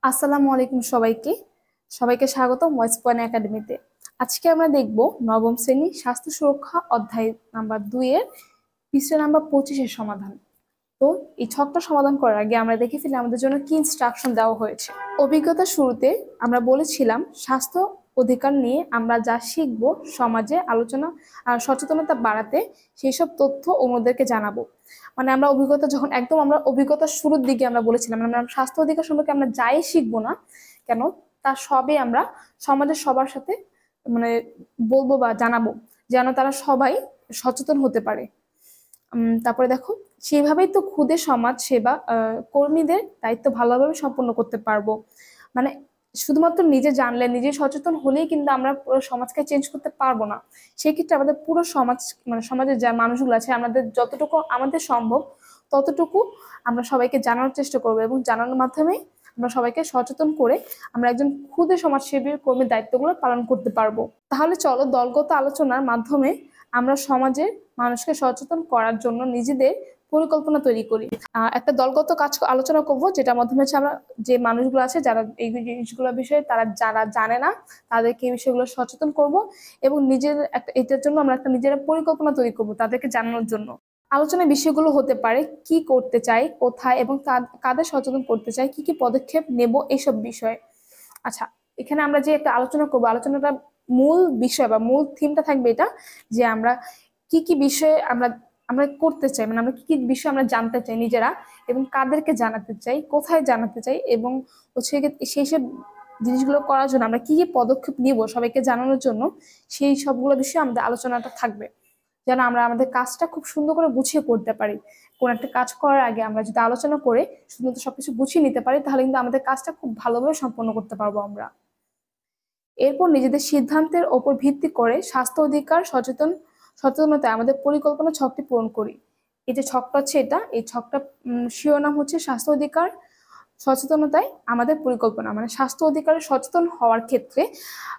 আসসালামু আলাইকুম সবাইকে। সবাইকে স্বাগত ওয়েস্ট পয়েন্ট একাডেমিতে। আজকে আমরা দেখব নবম শ্রেণী স্বাস্থ্য সুরক্ষা অধ্যায় নাম্বার 2 এর পৃষ্ঠা নাম্বার 25 এর সমাধান। তো এই ছকটা সমাধান করার আগে আমরা দেখে ফেলি আমাদের জন্য কি ইনস্ট্রাকশন দেওয়া হয়েছে। অভিজ্ঞতা শুরুতে আমরা বলেছিলাম স্বাস্থ্য অধিকার নিয়ে আমরা যা শিখব সমাজে আলোচনা আর সচেতনতা বাড়াতে সেই সব তথ্য অন্যদেরকে জানাবো। মানে আমরা অভিজ্ঞতা যখন একদম আমরা অভিজ্ঞতার শুরুর দিকে আমরা বলেছিলাম আমরা স্বাস্থ্য অধিকার সম্পর্কে আমরা যাই শিখবো না কেন তার সবই আমরা সমাজের সবার সাথে মানে বলবো বা জানাবো, যেন তারা সবাই সচেতন হতে পারে। তারপরে দেখো, সেইভাবেই তো খুদে সমাজ সেবা কর্মীদের দায়িত্ব ভালোভাবে সম্পন্ন করতে পারবো। মানে শুধুমাত্র নিজে জানলে নিজে সচেতন হলেই কিন্তু আমরা পুরো সমাজকে চেঞ্জ করতে পারবো না। সেই ক্ষেত্রে আমাদের পুরো সমাজ মানে সমাজের যা মানুষগুলো আছে আমাদের যতটুকু আমাদের সম্ভব ততটুকু আমরা সবাইকে জানানোর চেষ্টা করবো এবং জানানোর মাধ্যমে আমরা সবাইকে সচেতন করে আমরা একজন খুদে সমাজসেবী কর্মীর দায়িত্বগুলো পালন করতে পারবো। তাহলে চলো দলগত আলোচনার মাধ্যমে আমরা সমাজের মানুষকে সচেতন করার জন্য নিজেদের পরিকল্পনা তৈরি করি। একটা দলগত কাজ আলোচনা করব, যেটার মাধ্যমে হচ্ছে আমরা যে মানুষগুলো আছে যারা এই জিনিসগুলোর বিষয়ে যারা জানে না তাদেরকে এই বিষয়গুলো সচেতন করব এবং নিজের একটা এটার জন্য আমরা একটা নিজেরা পরিকল্পনা তৈরি করব তাদেরকে জানানোর জন্য। আলোচনার বিষয়গুলো হতে পারে কি করতে চাই, কোথায় এবং কাদের সচেতন করতে চাই, কি কি পদক্ষেপ নেব, এইসব বিষয়ে। আচ্ছা, এখানে আমরা যে একটা আলোচনা করবো, আলোচনাটা মূল বিষয় বা মূল থিমটা থাকবে এটা যে আমরা কি কি বিষয়ে আমরা আমরা করতে চাই, মানে আমরা কি কি বিষয় আমরা জানতে চাই নিজেরা এবং কাদেরকে জানাতে চাই, কোথায় জানাতে চাই এবং হচ্ছে সেই সব জিনিসগুলো করার জন্য আমরা কি কি পদক্ষেপ নিব সবাইকে জানানোর জন্য, সেই সবগুলো বিষয়ে আমাদের আলোচনাটা থাকবে, যেন আমরা আমাদের কাজটা খুব সুন্দর করে গুছিয়ে করতে পারি। কোন একটা কাজ করার আগে আমরা যদি আলোচনা করে সুন্দর সবকিছু গুছিয়ে নিতে পারি তাহলে কিন্তু আমাদের কাজটা খুব ভালোভাবে সম্পন্ন করতে পারবো আমরা। এরপর নিজেদের সিদ্ধান্তের ওপর ভিত্তি করে স্বাস্থ্য অধিকার সচেতনতায় আমাদের পরিকল্পনা ছকটি পূরণ করি। এই যে ছকটা হচ্ছে এই ছকটা শিরোনাম হচ্ছে স্বাস্থ্য অধিকার সচেতনতায় আমাদের পরিকল্পনা। মানে স্বাস্থ্য অধিকারে সচেতন হওয়ার ক্ষেত্রে,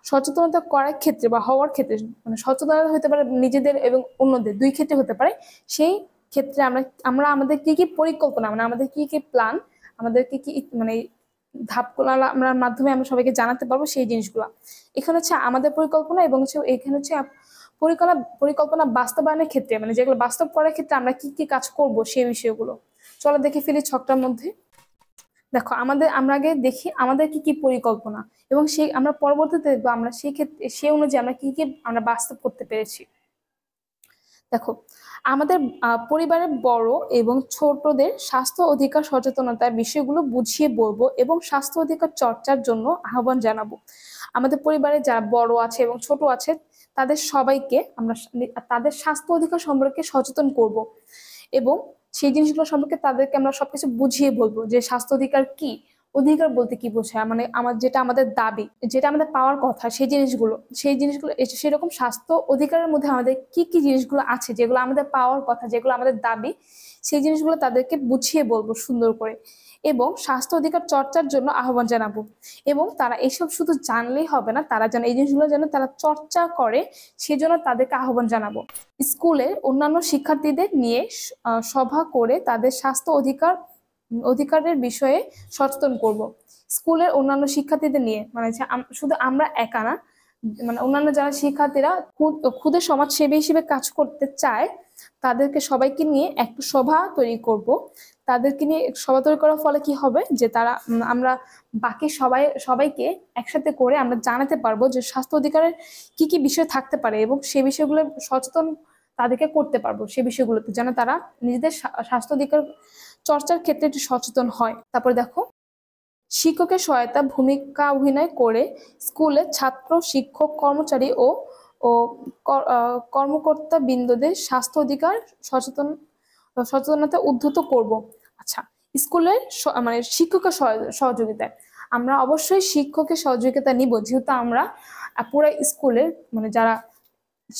সচেতনতা করার ক্ষেত্রে বা হওয়ার ক্ষেত্রে, মানে সচেতনতা হতে পারে নিজেদের এবং অন্যদের দুই ক্ষেত্রে হতে পারে। সেই ক্ষেত্রে আমরা আমরা আমাদের কি কি পরিকল্পনা, মানে আমাদের কি কি প্ল্যান, আমাদের কি কি মানে ধাপগুলো আমরা মাধ্যমে আমরা সবাইকে জানাতে পারবো সেই জিনিসগুলো। এখানে হচ্ছে আমাদের পরিকল্পনা এবং হচ্ছে এখানে হচ্ছে পরিকল্পনা বাস্তবায়নের ক্ষেত্রে, মানে যেগুলো বাস্তব করার ক্ষেত্রে আমরা কি কি কাজ করব সেই বিষয়গুলো। চলো দেখে ফেলি ছকটার মধ্যে। দেখো, আমরা আগে দেখি আমাদের কি কি পরিকল্পনা এবং সেই আমরা পরবর্তীতে দেখবো আমরা সেই ক্ষেত্রে সে অনুযায়ী আমরা কি কি আমরা বাস্তব করতে পেরেছি। দেখো, আমাদের পরিবারের বড় এবং ছোটদের স্বাস্থ্য অধিকার সচেতনতার বিষয়গুলো বুঝিয়ে বলবো এবং স্বাস্থ্য অধিকার চর্চার জন্য আহ্বান জানাবো। আমাদের পরিবারে যারা বড় আছে এবং ছোট আছে তাদের সবাইকে আমরা তাদের স্বাস্থ্য অধিকার সম্পর্কে সচেতন করব এবং সেই জিনিসগুলো সম্পর্কে তাদেরকে আমরা সবকিছু বুঝিয়ে বলবো যে স্বাস্থ্য অধিকার কি, অধিকার বলতে কি বোঝায়, মানে যেটা আমাদের দাবি, যেটা আমাদের পাওয়ার কথা, সেই জিনিসগুলো সেরকম স্বাস্থ্য অধিকারের মধ্যে আমাদের কি কি জিনিসগুলো আছে যেগুলো আমাদের পাওয়ার কথা, যেগুলো আমাদের দাবি, সেই জিনিসগুলো তাদেরকে বুঝিয়ে বলবো সুন্দর করে এবং স্বাস্থ্য অধিকার চর্চার জন্য আহ্বান জানাবো। এবং তারা এসব শুধু জানলেই হবে না, তারা যেন এই জিনিসগুলো যেন তারা চর্চা করে সেজন্য তাদেরকে আহ্বান জানাবো। স্কুলের অন্যান্য শিক্ষার্থীদের নিয়ে সভা করে তাদের স্বাস্থ্য অধিকারের বিষয়ে সচেতন করব। স্কুলের অন্যান্য শিক্ষার্থীদের নিয়ে মানে শুধু আমরা একা না, মানে অন্যান্য যারা শিক্ষার্থীরা খুদে সমাজসেবী হিসেবে কাজ করতে চায় তাদেরকে সবাইকে নিয়ে একটা সভা তৈরি করব। তাদেরকে নিয়ে সভা তৈরি করার ফলে কি হবে যে তারা আমরা বাকি সবাইকে একসাথে করে আমরা জানাতে পারবো যে স্বাস্থ্য অধিকারের কি কি বিষয় থাকতে পারে এবং সেই বিষয়গুলো সচেতন তাদেরকে করতে পারবো, সেই বিষয়গুলোতে যেন তারা নিজেদের স্বাস্থ্য অধিকার চর্চার ক্ষেত্রে একটু সচেতন হয়। তারপর দেখো, শিক্ষকের সহায়তা ভূমিকা অভিনয় করে স্কুলে ছাত্র, শিক্ষক, কর্মচারী ও ও কর্মকর্তা বৃন্দদের স্বাস্থ্য অধিকার সচেতনতা উদ্ধৃত করব। আচ্ছা, স্কুলের মানে শিক্ষকের সহযোগিতায় আমরা অবশ্যই শিক্ষকের সহযোগিতা নিব, যেহেতু আমরা পুরো স্কুলের মানে যারা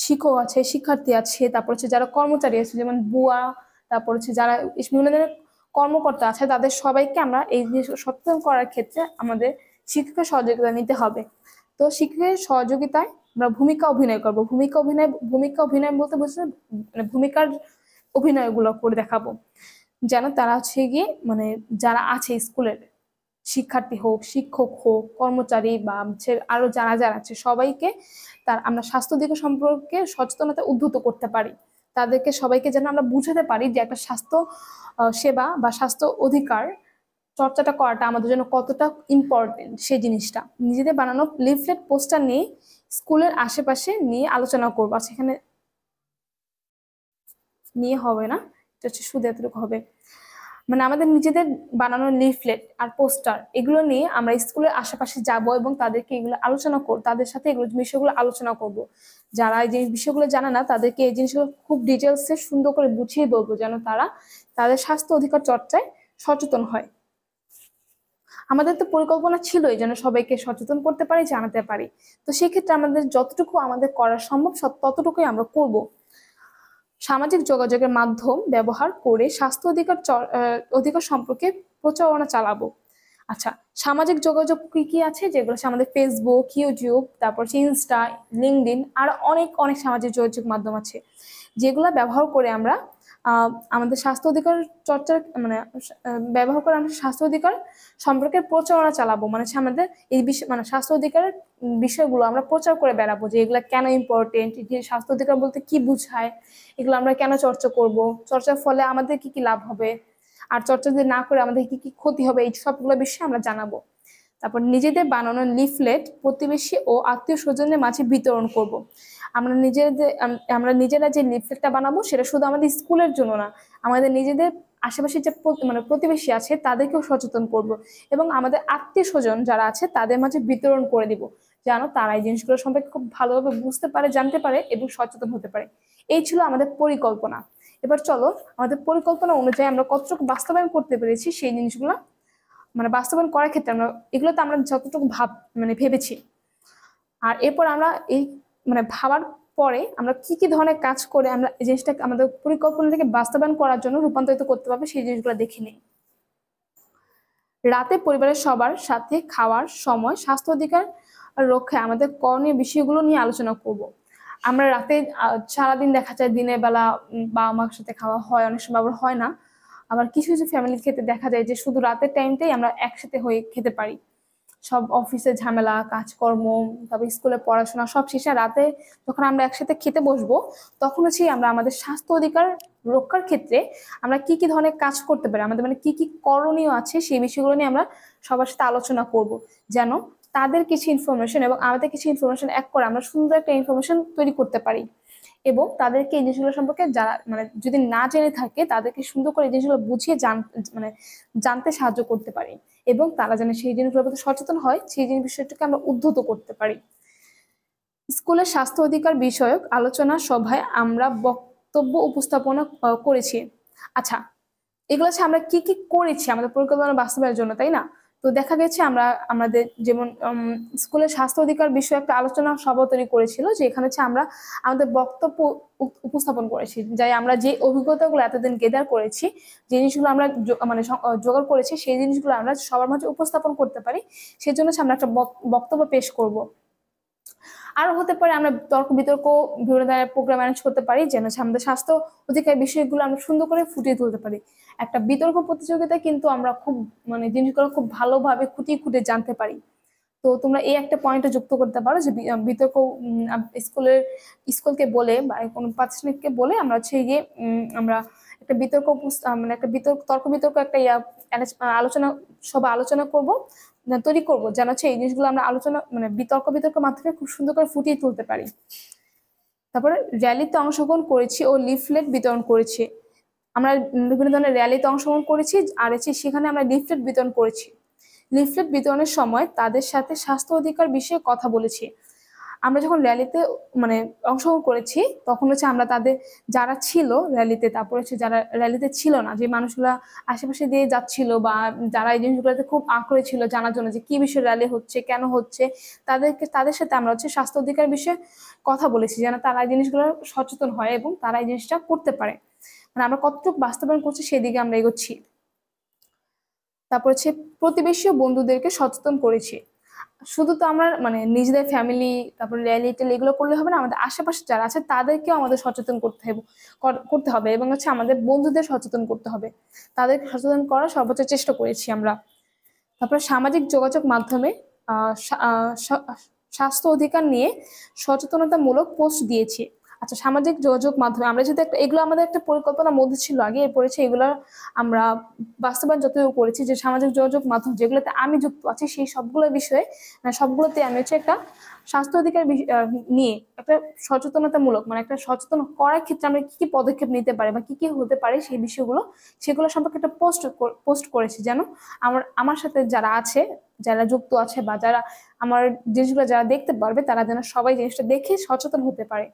শিক্ষক আছে, শিক্ষার্থী আছে, তারপর হচ্ছে যারা কর্মচারী আছে যেমন বুয়া, তারপর হচ্ছে যারা বিভিন্ন ধরনের কর্মকর্তা আছে তাদের সবাইকে আমরা এই জিনিস সচেতন করার ক্ষেত্রে আমাদের শিক্ষকের সহযোগিতা নিতে হবে। তো শিক্ষকের সহযোগিতায় আমরা ভূমিকা অভিনয় করব। ভূমিকা অভিনয় বলতে বুঝতে মানে ভূমিকার অভিনয়গুলো করে দেখাবো যেন তারা হচ্ছে গিয়ে মানে যারা আছে স্কুলের শিক্ষার্থী হোক, শিক্ষক হোক, কর্মচারী বা আরো যারা যারা আছে সবাইকে আমরা স্বাস্থ্য দিক সম্পর্কে সচেতনতা উদ্বুদ্ধ করতে পারি। তাদেরকে সবাইকে যেন আমরা বুঝাতে পারি যে একটা স্বাস্থ্য সেবা বা স্বাস্থ্য অধিকার চর্চাটা করাটা আমাদের জন্য কতটা ইম্পর্টেন্ট সেই জিনিসটা। নিজেদের বানানো লিফলেট পোস্টার নিয়ে স্কুলের আশেপাশে নিয়ে আলোচনা করবো। সেখানে নিয়ে হবে না, এটা হচ্ছে শুধু এতটুকু হবে, মানে আমাদের নিজেদের বানানো লিফলেট আর পোস্টার এগুলো নিয়ে আমরা স্কুলের আশেপাশে যাব এবং তাদেরকে এগুলো আলোচনা করব, তাদের সাথে এগুলো বিষয়গুলো আলোচনা করব। যারা এই যে বিষয়গুলো জানে না তাদেরকে এই জিনিসগুলো খুব ডিটেলসে সুন্দর করে বুঝিয়ে বলবো, যেন তারা তাদের স্বাস্থ্য অধিকার চর্চায় সচেতন হয়। আমাদের তো পরিকল্পনা ছিলই যেন সবাইকে সচেতন করতে পারি, জানাতে পারি। তো সেক্ষেত্রে আমাদের যতটুকু আমাদের করা সম্ভব ততটুকুই আমরা করব। সামাজিক যোগাযোগের মাধ্যম ব্যবহার করে স্বাস্থ্য অধিকার সম্পর্কে প্রচারণা চালাবো। আচ্ছা, সামাজিক যোগাযোগ কি কি আছে যেগুলো আমাদের ফেসবুক, ইউটিউব, তারপর ইনস্টা, লিঙ্কডইন আর অনেক অনেক সামাজিক যোগাযোগ মাধ্যম আছে, যেগুলো ব্যবহার করে আমরা আমাদের স্বাস্থ্য অধিকার চর্চার মানে ব্যবহার করে আমরা স্বাস্থ্য অধিকার সম্পর্কে প্রচারণা চালাবো। মানে আমাদের এই বিষয় মানে স্বাস্থ্য অধিকারের বিষয়গুলো আমরা প্রচার করে বেড়াবো যে এগুলা কেন ইম্পর্টেন্ট, যে স্বাস্থ্য অধিকার বলতে কি বুঝায়, এগুলো আমরা কেন চর্চা করব, চর্চার ফলে আমাদের কি কি লাভ হবে, আর চর্চা যদি না করে আমাদের কি কি ক্ষতি হবে, এই সবগুলো বিষয়ে আমরা জানাবো। তারপর নিজেদের বানানো লিফলেট প্রতিবেশী ও আত্মীয় স্বজনের মাঝে বিতরণ করব। আমরা নিজেরা যে লিফলেটটা বানাবো সেটা শুধু আমাদের স্কুলের জন্য না, আমাদের নিজেদের আশেপাশে যে মানে প্রতিবেশী আছে তাদেরকেও সচেতন করব এবং আমাদের আত্মীয় স্বজন যারা আছে তাদের মাঝে বিতরণ করে দিব, যেন তারা এই জিনিসগুলো সম্পর্কে খুব ভালোভাবে বুঝতে পারে, জানতে পারে এবং সচেতন হতে পারে। এই ছিল আমাদের পরিকল্পনা। এবার চলো আমাদের পরিকল্পনা অনুযায়ী আমরা কতটুকু বাস্তবায়ন করতে পেরেছি সেই জিনিসগুলো মানে বাস্তবায়ন করার ক্ষেত্রে এগুলোতে আমরা যতটুকু ভেবেছি, আর এরপর আমরা এই মানে ভাবার পরে আমরা কি কি ধরনের কাজ করে আমরা এই জিনিসটাকে আমাদের পরিকল্পনা থেকে বাস্তবায়ন করার জন্য রূপান্তরিত করতে পারবে সেই জিনিসগুলো দেখে নিই। রাতে পরিবারের সবার সাথে খাওয়ার সময় স্বাস্থ্য অধিকার রক্ষায় আমাদের করণীয় বিষয়গুলো নিয়ে আলোচনা করব। আমরা রাতে সারাদিন দেখা যায় দিনের বেলা বাবা মার সাথে খাওয়া হয়, অনেক সময় আবার হয় না, আবার কিছু কিছু ফ্যামিলির ক্ষেত্রে দেখা যায় যে শুধু রাতের টাইমটাই আমরা একসাথে হয়ে খেতে পারি। সব অফিসের ঝামেলা, কাজকর্ম, তারপর স্কুলে পড়াশোনা সব শেষে রাতে যখন আমরা একসাথে খেতে বসবো তখন হচ্ছে আমরা আমাদের স্বাস্থ্য অধিকার রক্ষার ক্ষেত্রে আমরা কি কি ধরনের কাজ করতে পারি, আমাদের মানে কি কি করণীয় আছে সেই বিষয়গুলো নিয়ে আমরা সবার সাথে আলোচনা করব, যেন তাদের কিছু ইনফরমেশন এবং আমাদের কিছু ইনফরমেশন এক করে আমরা সুন্দর একটা ইনফরমেশন তৈরি করতে পারি এবং তাদেরকে এই জিনিসগুলো সম্পর্কে যারা মানে যদি না জেনে থাকে তাদেরকে সুন্দর করে এই জিনিসগুলো বুঝিয়ে মানে জানতে সাহায্য করতে পারি এবং তারা যেন সেই জিনিসগুলোর প্রতি সচেতন হয়, সেই বিষয়টাকে আমরা উদ্ধত করতে পারি। স্কুলের স্বাস্থ্য অধিকার বিষয়ক আলোচনা সভায় আমরা বক্তব্য উপস্থাপনা করেছি। আচ্ছা, এগুলো হচ্ছে আমরা কি কি করেছি আমাদের পরিকল্পনা বাস্তবায়নের জন্য, তাই না? তো দেখা গেছে আমরা আমাদের যেমন স্কুলের স্বাস্থ্য অধিকার বিষয়ে একটা আলোচনা সভা তৈরি করেছিল, যে এখানে হচ্ছে আমরা আমাদের বক্তব্য উপস্থাপন করেছি, যাই আমরা যে অভিজ্ঞতাগুলো এতদিন গেদার করেছি, যে জিনিসগুলো আমরা মানে জোগাড় করেছি সেই জিনিসগুলো আমরা সবার মাঝে উপস্থাপন করতে পারি, সেজন্য আমরা একটা বক্তব্য পেশ করব। আরো হতে পারে আমরা তর্ক বিতর্ক বিভিন্ন ধরনের প্রোগ্রাম ম্যানেজ করতে পারি, যেন আমাদের স্বাস্থ্য অধিকার বিষয়গুলো আমরা সুন্দর করে ফুটিয়ে তুলতে পারি। একটা বিতর্ক প্রতিযোগিতায় কিন্তু আমরা খুব মানে জিনিসগুলো খুব ভালোভাবে খুঁটিয়ে খুঁটিয়ে জানতে পারি। তো তোমরা এই একটা পয়েন্টে যুক্ত করতে পারো যে বিতর্ক স্কুলকে বলে বা কোনো প্রাতিষ্ঠানিককে বলে আমরা হচ্ছে গিয়ে আমরা একটা বিতর্ক মানে একটা তর্ক বিতর্ক একটা আলোচনা সভা আলোচনা করব, তৈরি করবো, যেন হচ্ছে এই জিনিসগুলো আমরা আলোচনা মানে বিতর্ক মাধ্যমে খুব সুন্দর করে ফুটিয়ে তুলতে পারি। তারপরে র্যালিতে অংশগ্রহণ করেছি ও লিফলেট বিতরণ করেছি। আমরা বিভিন্ন ধরনের র্যালিতে অংশগ্রহণ করেছি আর সেখানে আমরা লিফলেট বিতরণ করেছি। লিফলেট বিতরণের সময় তাদের সাথে স্বাস্থ্য অধিকার বিষয়ে কথা বলেছি। আমরা যখন র্যালিতে মানে অংশগ্রহণ করেছি তখন হচ্ছে আমরা তাদের যারা ছিল র্যালিতে, তারপর হচ্ছে যারা র্যালিতে ছিল না, যে মানুষগুলা আশেপাশে দিয়ে যাচ্ছিল বা যারা এই জিনিসগুলোতে খুব আগ্রহী ছিল জানার জন্য যে কি বিষয়ে র্যালি হচ্ছে, কেন হচ্ছে, তাদের সাথে আমরা হচ্ছে স্বাস্থ্য অধিকার বিষয়ে কথা বলেছি, যেন তারা এই জিনিসগুলো সচেতন হয় এবং তারা এই জিনিসটা করতে পারে। মানে আমরা কতটুকু বাস্তবায়ন করছি সেদিকে আমরা এগোচ্ছি। তারপর হচ্ছে প্রতিবেশী ও বন্ধুদেরকে সচেতন করেছি। শুধু তো আমরা মানে নিজেদের ফ্যামিলি তারপর র্যালি এগুলো করলে হবে না, আমাদের আশেপাশে যারা আছে তাদেরকেও আমাদের সচেতন করতে হবে এবং হচ্ছে আমাদের বন্ধুদের সচেতন করতে হবে, তাদেরকে সচেতন করার সর্বোচ্চ চেষ্টা করেছি আমরা। তারপরে সামাজিক যোগাযোগ মাধ্যমে স্বাস্থ্য অধিকার নিয়ে সচেতনতামূলক পোস্ট দিয়েছি। আচ্ছা, সামাজিক যোগাযোগ মাধ্যমে আমরা যদি এগুলো আমাদের একটা পরিকল্পনার মধ্যে ছিল, আগে পড়েছি, এগুলো আমরা বাস্তবায়ন যতটুকু করেছি, যে সামাজিক যোগাযোগ মাধ্যম যেগুলোতে আমি যুক্ত আছি সেই সবগুলো বিষয়ে সবগুলোতে আমি হচ্ছে একটা স্বাস্থ্য অধিকার নিয়ে একটা সচেতনতামূলক, মানে একটা সচেতন করার ক্ষেত্রে আমরা কি কি পদক্ষেপ নিতে পারি বা কি কি হতে পারে সেই বিষয়গুলো, সেগুলো সম্পর্কে একটা পোস্ট করেছি, যেন আমার সাথে যারা আছে, যারা যুক্ত আছে বা যারা আমার জিনিসগুলো যারা দেখতে পারবে, তারা যেন সবাই জিনিসটা দেখে সচেতন হতে পারে।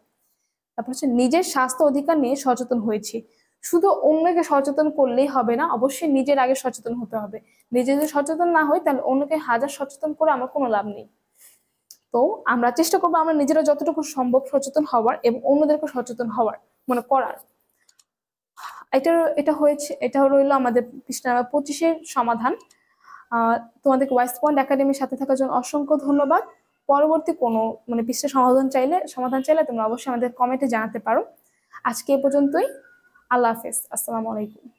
তারপর হচ্ছে নিজের স্বাস্থ্য অধিকার নিয়ে সচেতন হয়েছি। শুধু অন্যকে সচেতন করলেই হবে না, অবশ্যই নিজের আগে সচেতন হতে হবে। নিজে যদি সচেতন না হই, তাহলে অন্যকে হাজার সচেতন করে আমার কোনো লাভ নেই। তো আমরা চেষ্টা করবো আমরা নিজেরা যতটুকু সম্ভব সচেতন হওয়ার এবং অন্যদেরকে সচেতন হওয়ার, মানে করার। এটা রইলো আমাদের পৃষ্ঠা 25-এর সমাধান। তোমাদেরকে ওয়াইস পয়েন্ট একাডেমির সাথে থাকার জন্য অসংখ্য ধন্যবাদ। পরবর্তী কোনো পৃষ্ঠা সমাধান চাইলে তোমরা অবশ্যই আমাদের কমেন্টে জানাতে পারো। আজকে এ পর্যন্তই। আল্লাহ হাফেজ। আসসালামু আলাইকুম।